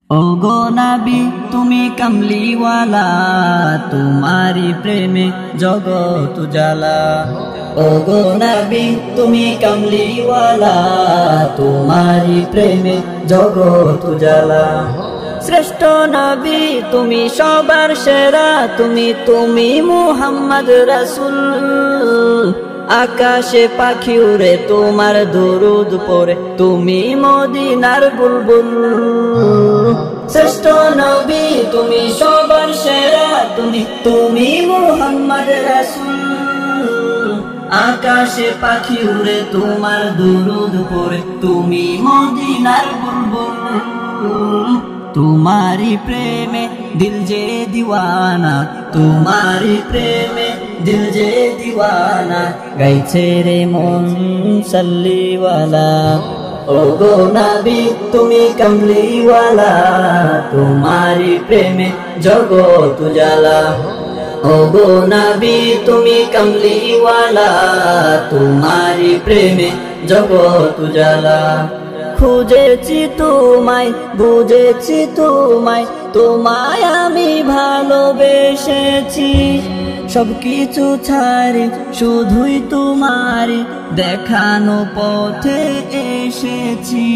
ওগো নবী তুমি কামলিওয়ালা, তোমারি প্রেমে জগৎ উজালা। ওগো নবী তুমি কামলিওয়ালা, তোমারি প্রেমে জগৎ উজালা। শ্রেষ্ঠ নবী তুমি সবার সেরা, তুমি মুহাম্মদ রাসূল। আকাশে পাখি উড়ে তোমার দরুদ পড়ে, তুমি মদিনার বুলবুল। শ্রেষ্ঠ নবী তুমি সবার সেরা, তুমি মুহাম্মদ রাসূল। আকাশে পাখি উড়ে তোমার দরুদ পড়ে, তুমি মদিনার বুলবুল। तुम्हारी प्रेमे दिल जे दीवाना, तुम्हारी प्रेमे दिल जे दीवाना। गाइছে रे मन सल्लीवाला, ओगो नबी तुमी कमलीवाला, तुम्हारी प्रेमे जगत उजाला। ओगो नबी तुमी कमलीवाला, तुम्हारी प्रेमे जगत उजाला। খুঁজেছি তোমায়, বুঝেছি তোমায়, তোমায় আমি ভালোবেসেছি। সবকিছু ছাড়ি শুধুই তোমারি দেখানো পথে এসেছি।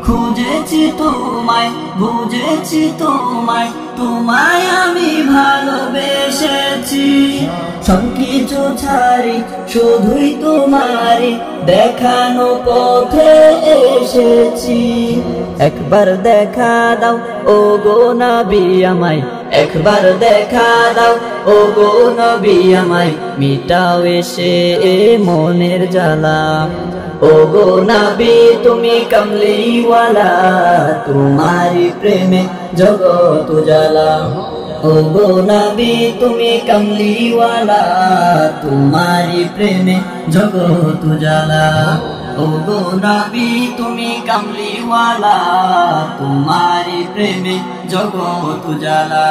খুঁজেছি তোমায়, বুঝেছি তোমায়, তোমায় আমি ভালোবেসেছি। সবকিছু ছাড়ি শুধুই তোমারি দেখানো পথে এসেছি। একবার দেখা দাও ওগো নবী আমায়, একবার দেখা দাও ওগো নবী আমায়, মিটাও এসে মনের জ্বালা। ওগো নবী তুমি কমলিওয়ালা, তোমারি প্রেমে জগৎ উজালা। ওগো নবী তুমি কমলিওয়ালা, তোমারি প্রেমে জগৎ উজালা। ওগো নবী তুমি কমলিওয়ালা, তোমারি প্রেমে জগৎ উজালা।